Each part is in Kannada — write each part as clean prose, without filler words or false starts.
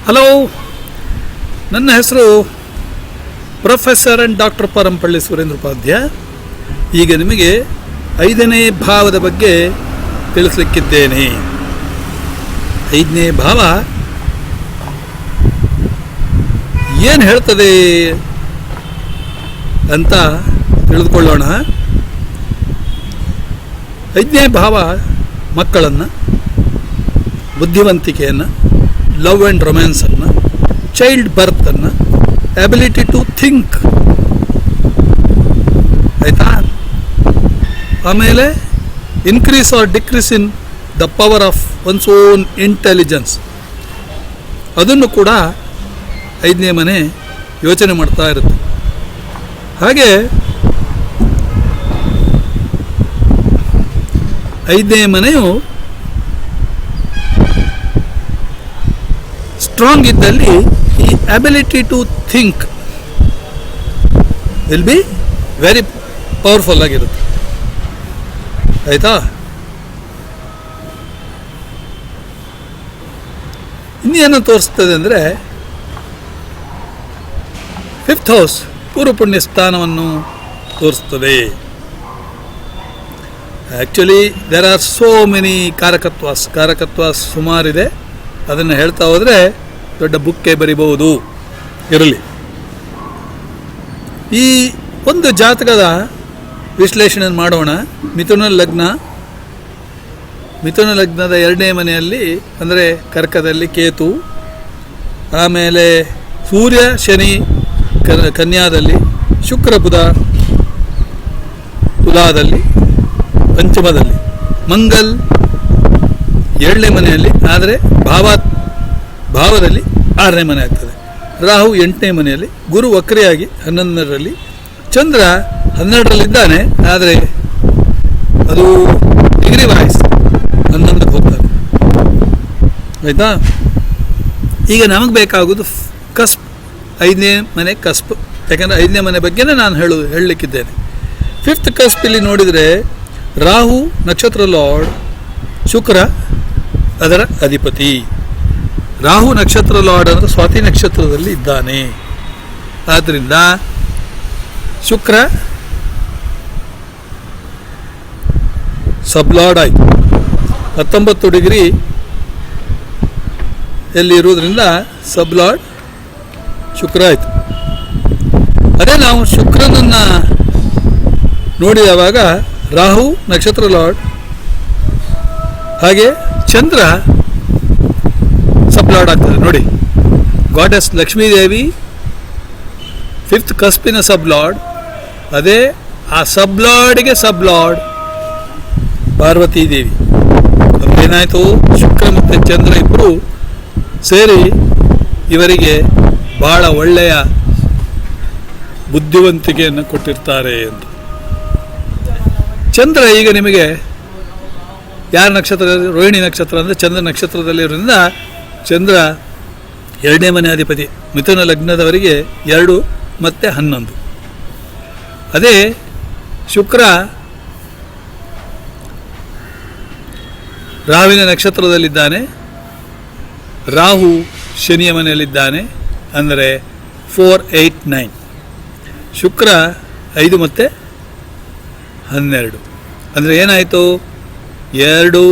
ಹಲೋ, ನನ್ನ ಹೆಸರು professor and doctor Parampalli Surendra Upadhya. ಈಗ ನಿಮಗೆ 5ನೇ ಭಾವದ ಬಗ್ಗೆ ತಿಳಿಸ್ಲಿಕ್ಕಿದ್ದೇನೆ. 5ನೇ ಭಾವ ಏನು ಹೇಳ್ತದೆ ಅಂತ ತಿಳಿದುಕೊಳ್ಳೋಣ. 5ನೇ ಭಾವ ಮಕ್ಕಳನ್ನು, ಬುದ್ಧಿವಂತಿಕೆಯನ್ನು, ಲವ್ ಆ್ಯಂಡ್ ರೊಮ್ಯಾನ್ಸನ್ನು, ಚೈಲ್ಡ್ ಬರ್ತನ್ನು, ಎಬಿಲಿಟಿ ಟು ಥಿಂಕ್, ಆಯಿತಾ. ಆಮೇಲೆ increase or decrease in the power of one's own intelligence, ಅದನ್ನು ಕೂಡ 5ನೇ ಮನೆ ಯೋಚನೆ ಮಾಡ್ತಾ ಇರುತ್ತೆ. ಹಾಗೆ 5ನೇ ಮನೆಯು ಸ್ಟ್ರಾಂಗ್ ಇದ್ದಲ್ಲಿ ಈ ability to think will be very powerful ಆಗಿರುತ್ತೆ, ಆಯಿತಾ. ಇನ್ನೇನು ತೋರಿಸ್ತದೆ ಅಂದರೆ 5th ಹೌಸ್ ಪೂರ್ವ ಪುಣ್ಯ ಸ್ಥಾನವನ್ನು ತೋರಿಸ್ತದೆ. Actually there are so many ಕಾರಕತ್ವಾಸ್ ಸುಮಾರಿದೆ. ಅದನ್ನು ಹೇಳ್ತಾ ಹೋದರೆ ದೊಡ್ಡ ಬುಕ್ಕೇ ಬರಿಬಹುದು. ಇರಲಿ, ಈ ಒಂದು ಜಾತಕದ ವಿಶ್ಲೇಷಣೆ ಮಾಡೋಣ. ಮಿಥುನ ಲಗ್ನದ 2ನೇ ಮನೆಯಲ್ಲಿ ಅಂದರೆ ಕರ್ಕದಲ್ಲಿ ಕೇತು, ಆಮೇಲೆ ಸೂರ್ಯ ಶನಿ ಕನ್ಯಾದಲ್ಲಿ, ಶುಕ್ರ ಬುಧ ತುಲಾದಲ್ಲಿ, ಪಂಚಮದಲ್ಲಿ, ಮಂಗಲ್ 7ನೇ ಮನೆಯಲ್ಲಿ, ಆದರೆ ಭಾವದಲ್ಲಿ 6ನೇ ಮನೆ ಆಗ್ತದೆ. ರಾಹು 8ನೇ ಮನೆಯಲ್ಲಿ, ಗುರು ವಕ್ರಿಯಾಗಿ 11ರಲ್ಲಿ, ಚಂದ್ರ 12ರಲ್ಲಿದ್ದಾನೆ, ಆದರೆ ಅದು ಡಿಗ್ರಿ ವಾಯ್ಸ್ 11ಕ್ಕೆ ಹೋಗ್ತಾನೆ, ಆಯಿತಾ. ಈಗ ನಮಗೆ ಬೇಕಾಗೋದು ಕಸ್ಪ್, 5ನೇ ಮನೆ ಕಸ್ಪ್. ಯಾಕಂದರೆ 5ನೇ ಮನೆ ಬಗ್ಗೆನೇ ನಾನು ಹೇಳಲಿಕ್ಕಿದ್ದೇನೆ. 5th ಕಸ್ಪ್ ಇಲ್ಲಿ ನೋಡಿದರೆ ರಾಹು ನಕ್ಷತ್ರ ಲಾರ್ಡ್, ಶುಕ್ರ ಅದರ ಅಧಿಪತಿ. ರಾಹು ನಕ್ಷತ್ರ ಲಾರ್ಡ್ ಅಂದರೆ ಸ್ವಾತಿ ನಕ್ಷತ್ರದಲ್ಲಿ ಇದ್ದಾನೆ. ಆದ್ದರಿಂದ ಶುಕ್ರ ಸಬ್ಲಾರ್ಡ್ ಆಯಿತು. 19 ಡಿಗ್ರಿ ಎಲ್ಲಿರುವುದರಿಂದ ಸಬ್ಲಾರ್ಡ್ ಶುಕ್ರ ಆಯಿತು. ಅದೇ ನಾವು ಶುಕ್ರನನ್ನು ನೋಡಿದವಾಗ ರಾಹು ನಕ್ಷತ್ರ ಲಾರ್ಡ್, ಹಾಗೆ ಚಂದ್ರ ಸಬ್ಲಾರ್ಡ್ ಆಗ್ತದೆ. ನೋಡಿ, ಗಾಡೆಸ್ ಲಕ್ಷ್ಮೀದೇವಿ 5th ಕಸ್ಪಿನ ಸಬ್ಲಾರ್ಡ್, ಅದೇ ಆ ಸಬ್ಲಾರ್ಡ್ಗೆ ಸಬ್ಲಾರ್ಡ್ ಪಾರ್ವತೀ ದೇವಿ. ಏನಾಯಿತು, ಶುಕ್ರ ಮತ್ತು ಚಂದ್ರ ಇಬ್ಬರು ಸೇರಿ ಇವರಿಗೆ ಭಾಳ ಒಳ್ಳೆಯ ಬುದ್ಧಿವಂತಿಕೆಯನ್ನು ಕೊಟ್ಟಿರ್ತಾರೆ ಅಂತ. ಚಂದ್ರ ಈಗ ನಿಮಗೆ ಯಾರ ನಕ್ಷತ್ರ, ರೋಹಿಣಿ ನಕ್ಷತ್ರ ಅಂದರೆ ಚಂದ್ರ ನಕ್ಷತ್ರದಲ್ಲಿರೋದ್ರಿಂದ ಚಂದ್ರ 2ನೇ ಮನೆ ಅಧಿಪತಿ. ಮಿಥುನ ಲಗ್ನದವರಿಗೆ 2 ಮತ್ತು 11. ಅದೇ ಶುಕ್ರ ರಾಹುವಿನ ನಕ್ಷತ್ರದಲ್ಲಿದ್ದಾನೆ, ರಾಹು ಶನಿಯ ಮನೆಯಲ್ಲಿದ್ದಾನೆ, ಅಂದರೆ 4, 8, 9. ಶುಕ್ರ 5 ಮತ್ತು 12, ಅಂದರೆ ಏನಾಯಿತು, 2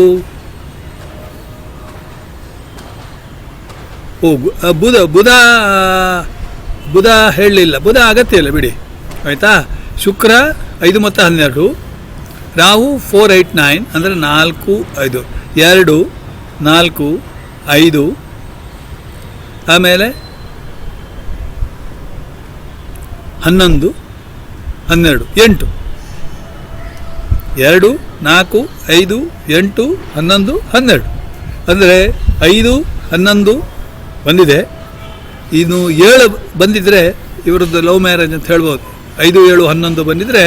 ಬುಧ ಹೇಳಲಿಲ್ಲ, ಬುಧ ಅಗತ್ಯ ಇಲ್ಲ ಬಿಡಿ, ಆಯಿತಾ. ಶುಕ್ರ 5 ಮತ್ತು 12, ರಾಹು 4, 8, 9 ಅಂದರೆ 4, 5, 2, 4, 5, ಆಮೇಲೆ 11, 12, 8. 2, 4, 5, 8, 11, 12 ಅಂದರೆ 5, 11 ಬಂದಿದೆ. ಇನ್ನು 7 ಬಂದಿದ್ದರೆ ಇವರದ್ದು ಲವ್ ಮ್ಯಾರೇಜ್ ಅಂತ ಹೇಳ್ಬೋದು. 5, 7, 11 ಬಂದಿದ್ದರೆ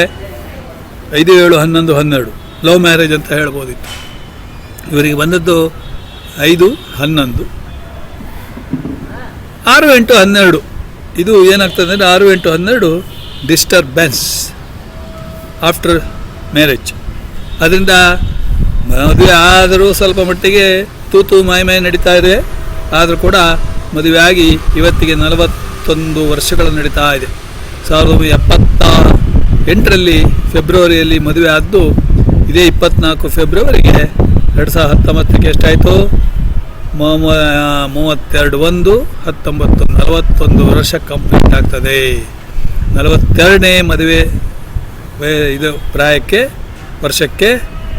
5, 7, 11, 12 ಲವ್ ಮ್ಯಾರೇಜ್ ಅಂತ ಹೇಳ್ಬೋದಿತ್ತು. ಇವರಿಗೆ ಬಂದದ್ದು 5, 11, 6, 8, 12. ಇದು ಏನಾಗ್ತದೆ ಅಂದರೆ 6, 8, 12 ಡಿಸ್ಟರ್ಬೆನ್ಸ್ ಆಫ್ಟರ್ ಮ್ಯಾರೇಜ್. ಅದರಿಂದ ಮದುವೆ ಆದರೂ ಸ್ವಲ್ಪ ಮಟ್ಟಿಗೆ ತೂತು ಮಾಯ ನಡೀತಾ ಇದೆ. ಆದರೂ ಕೂಡ ಮದುವೆಯಾಗಿ ಇವತ್ತಿಗೆ 41 ವರ್ಷಗಳು ನಡೀತಾ ಇದೆ. 1978ರಲ್ಲಿ ಫೆಬ್ರವರಿಯಲ್ಲಿ ಮದುವೆ ಆದ್ದು. ಇದೇ 24 ಫೆಬ್ರವರಿಗೆ 2019ಕ್ಕೆ ಎಷ್ಟಾಯಿತು? 32/1/19 41 ವರ್ಷ ಕಂಪ್ಲೀಟ್ ಆಗ್ತದೆ. 42ನೇ ಮದುವೆ ಇದು ಪ್ರಾಯಕ್ಕೆ ವರ್ಷಕ್ಕೆ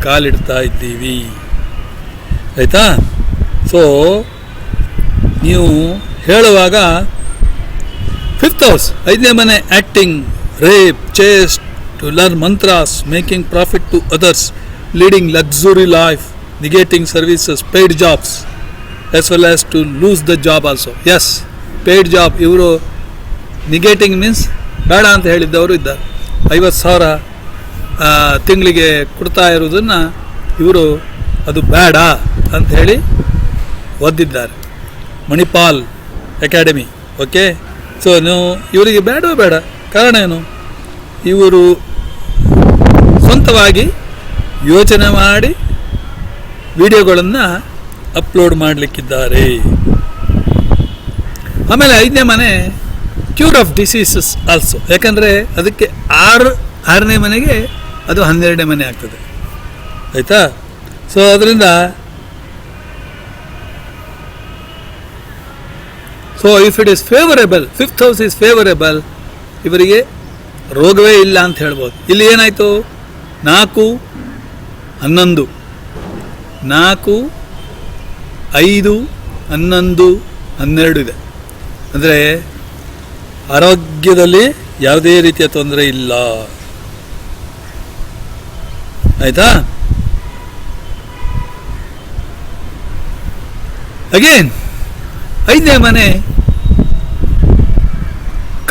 ಕಾಲಿಡ್ತಾ ಇದ್ದೀವಿ. ಆಯಿತಾ? ಸೊ ನೀವು ಹೇಳುವಾಗ 5th ಹೌಸ್ 5ನೇ ಮನೆ acting, rape, chaste, to learn mantras, making profit to others, leading luxury life, negating services, paid jobs as well as to lose the job also. Yes, paid job. ಇವರು ನಿಗೇಟಿಂಗ್ ಮೀನ್ಸ್ ಬೇಡ ಅಂತ ಹೇಳಿದ್ದವರು ಇದ್ದಾರೆ. 50,000 ತಿಂಗಳಿಗೆ ಕೊಡ್ತಾ ಇರೋದನ್ನು ಇವರು ಅದು ಬೇಡ ಅಂತ ಹೇಳಿ ಓದಿದ್ದಾರೆ. ಮಣಿಪಾಲ್ ಅಕಾಡೆಮಿ. ಓಕೆ, ಸೊ ನೀವು ಇವರಿಗೆ ಬೇಡ. ಕಾರಣ ಏನು? ಇವರು ಸ್ವಂತವಾಗಿ ಯೋಚನೆ ಮಾಡಿ ವಿಡಿಯೋಗಳನ್ನು ಅಪ್ಲೋಡ್ ಮಾಡಲಿಕ್ಕಿದ್ದಾರೆ. ಆಮೇಲೆ 5ನೇ ಮನೆ ಕ್ಯೂರ್ ಆಫ್ ಡಿಸೀಸಸ್ ಆಲ್ಸೋ. ಯಾಕಂದರೆ ಅದಕ್ಕೆ 6ನೇ ಮನೆಗೆ ಅದು 12ನೇ ಮನೆ ಆಗ್ತದೆ. ಆಯಿತಾ? ಸೊ ಅದರಿಂದ so if it is favourable, 5th house is favourable, ಇವರಿಗೆ ರೋಗವೇ ಇಲ್ಲ ಅಂತ ಹೇಳ್ಬೋದು. ಇಲ್ಲಿ ಏನಾಯಿತು? 4, 11, 4, 5, 11, 12 ಇದೆ. ಅಂದರೆ ಆರೋಗ್ಯದಲ್ಲಿ ಯಾವುದೇ ರೀತಿಯ ತೊಂದರೆ ಇಲ್ಲ. ಆಯಿತಾ? ಅಗೇನ್ 5ನೇ ಮನೆ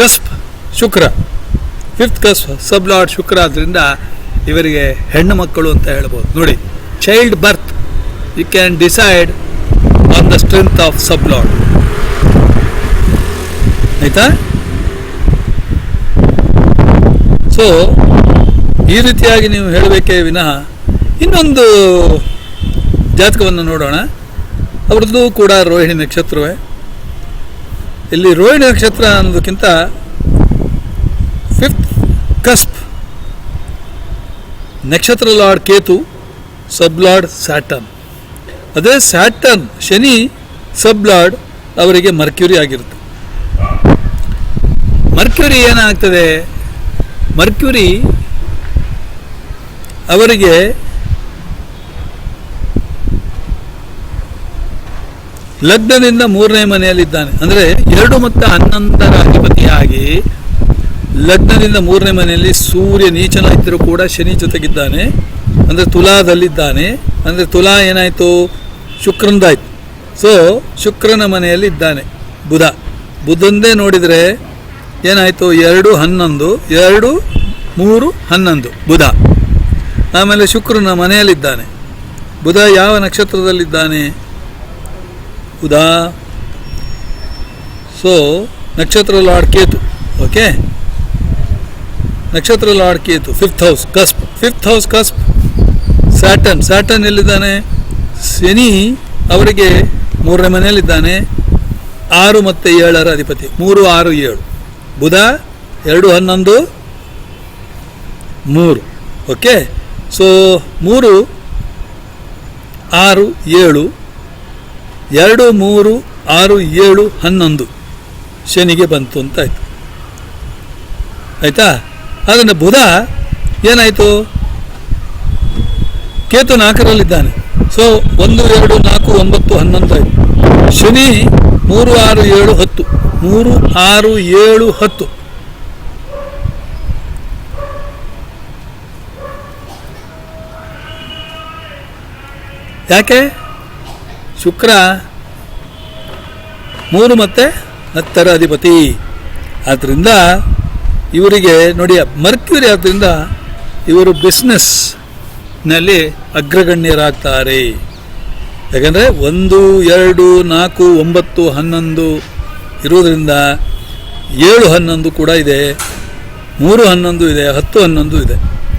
cusp Shukra, 5th cusp sublord Shukra. ಆದ್ದರಿಂದ ಇವರಿಗೆ ಹೆಣ್ಣು ಮಕ್ಕಳು ಅಂತ ಹೇಳ್ಬೋದು. ನೋಡಿ, child birth you can decide on the strength of sublord. ಆಯಿತಾ? ಸೊ ಈ ರೀತಿಯಾಗಿ ನೀವು ಹೇಳಬೇಕೇ ವಿನಃ ಇನ್ನೊಂದು ಜಾತಕವನ್ನು ನೋಡೋಣ. ಅವ್ರದ್ದು ಕೂಡ ರೋಹಿಣಿ ನಕ್ಷತ್ರವೇ. ಇಲ್ಲಿ ರೋಹಿಣಿ ನಕ್ಷತ್ರ ಅನ್ನೋದಕ್ಕಿಂತ 5th ಕಸ್ಪ್ ನಕ್ಷತ್ರ ಲಾರ್ಡ್ ಕೇತು, ಸಬ್ಲಾರ್ಡ್ ಸ್ಯಾಟರ್ನ್. ಅದೇ ಸ್ಯಾಟರ್ನ್ ಶನಿ ಸಬ್ಲಾರ್ಡ್ ಅವರಿಗೆ ಮರ್ಕ್ಯೂರಿ ಆಗಿರುತ್ತೆ. ಮರ್ಕ್ಯೂರಿ ಏನಾಗ್ತದೆ? ಮರ್ಕ್ಯೂರಿ ಅವರಿಗೆ ಲಗ್ನದಿಂದ 3ನೇ ಮನೆಯಲ್ಲಿದ್ದಾನೆ. ಅಂದರೆ 2 ಮತ್ತು 11ರ ಅಧಿಪತಿಯಾಗಿ ಲಗ್ನದಿಂದ 3ನೇ ಮನೆಯಲ್ಲಿ ಸೂರ್ಯ ನೀಚನ ಇದ್ದರೂ ಕೂಡ ಶನಿ ಜೊತೆಗಿದ್ದಾನೆ. ಅಂದರೆ ತುಲಾದಲ್ಲಿದ್ದಾನೆ. ಅಂದರೆ ತುಲಾ ಏನಾಯಿತು? ಶುಕ್ರನದಾಯಿತು. ಸೊ ಶುಕ್ರನ ಮನೆಯಲ್ಲಿ ಇದ್ದಾನೆ ಬುಧ. ಬುಧಂದೇ ನೋಡಿದರೆ ಏನಾಯಿತು? 2, 11, 2, 3, 11 ಬುಧ. ಆಮೇಲೆ ಶುಕ್ರನ ಮನೆಯಲ್ಲಿದ್ದಾನೆ. ಬುಧ ಯಾವ ನಕ್ಷತ್ರದಲ್ಲಿದ್ದಾನೆ? ಬುಧ. ಸೊ ನಕ್ಷತ್ರ ಲಾರ್ಡ್ ಕೇತು. ಓಕೆ, ನಕ್ಷತ್ರ lord Ketu 5th house cusp. 5th house cusp Saturn. Saturn ಎಲ್ಲಿದ್ದಾನೆ? ಶನಿ ಅವರಿಗೆ 3ನೇ ಮನೆಯಲ್ಲಿದ್ದಾನೆ. 6 ಮತ್ತು 7ರ ಅಧಿಪತಿ. 3, 6, 7. ಬುಧ 2, 11, 3. ಓಕೆ, ಸೊ 3, 6, 7, 2, 3, 6, 7, 11 ಶನಿಗೆ ಬಂತು ಅಂತ ಆಯಿತು. ಆಯಿತಾ? ಅದನ್ನು ಬುಧ ಏನಾಯಿತು? ಕೇತು 4ರಲ್ಲಿದ್ದಾನೆ. ಸೊ 1, 2, 4, 9, 11 ಆಯಿತು. ಶನಿ 3, 6, 7, 10. 3, 6, 7, 10. ಯಾಕೆ? ಶುಕ್ರ 3 ಮತ್ತು 10ರ ಅಧಿಪತಿ. ಆದ್ದರಿಂದ ಇವರಿಗೆ ನೋಡಿ ಮರ್ಕ್ಯೂರಿ. ಆದ್ದರಿಂದ ಇವರು ಬಿಸ್ನೆಸ್ನಲ್ಲಿ ಅಗ್ರಗಣ್ಯರಾಗ್ತಾರೆ. ಯಾಕಂದರೆ 1, 2, 4, 9, 11 ಇರೋದ್ರಿಂದ 7, 11 ಕೂಡ ಇದೆ, 3, 11 ಇದೆ, 10, 11 ಇದೆ.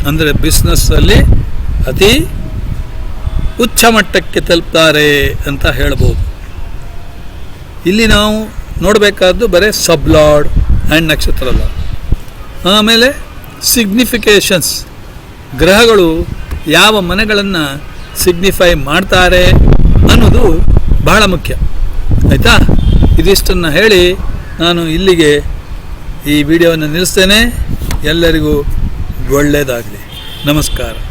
ಅಂದರೆ ಬಿಸ್ನೆಸ್ಸಲ್ಲಿ ಅತಿ ಉಚ್ಚ ಮಟ್ಟಕ್ಕೆ ತಲುಪ್ತಾರೆ ಅಂತ ಹೇಳ್ಬೋದು. ಇಲ್ಲಿ ನಾವು ನೋಡಬೇಕಾದ್ದು ಬರೀ ಸಬ್ಲಾರ್ಡ್ ಆ್ಯಂಡ್ ನಕ್ಷತ್ರ ಅಲ್ಲ. ಆಮೇಲೆ ಸಿಗ್ನಿಫಿಕೇಷನ್ಸ್, ಗ್ರಹಗಳು ಯಾವ ಮನೆಗಳನ್ನು ಸಿಗ್ನಿಫೈ ಮಾಡ್ತಾರೆ ಅನ್ನೋದು ಬಹಳ ಮುಖ್ಯ. ಆಯಿತಾ? ಇದಿಷ್ಟನ್ನು ಹೇಳಿ ನಾನು ಇಲ್ಲಿಗೆ ಈ ವಿಡಿಯೋವನ್ನು ನಿಲ್ಲಿಸ್ತೇನೆ. ಎಲ್ಲರಿಗೂ ಒಳ್ಳೆಯದಾಗಲಿ. ನಮಸ್ಕಾರ.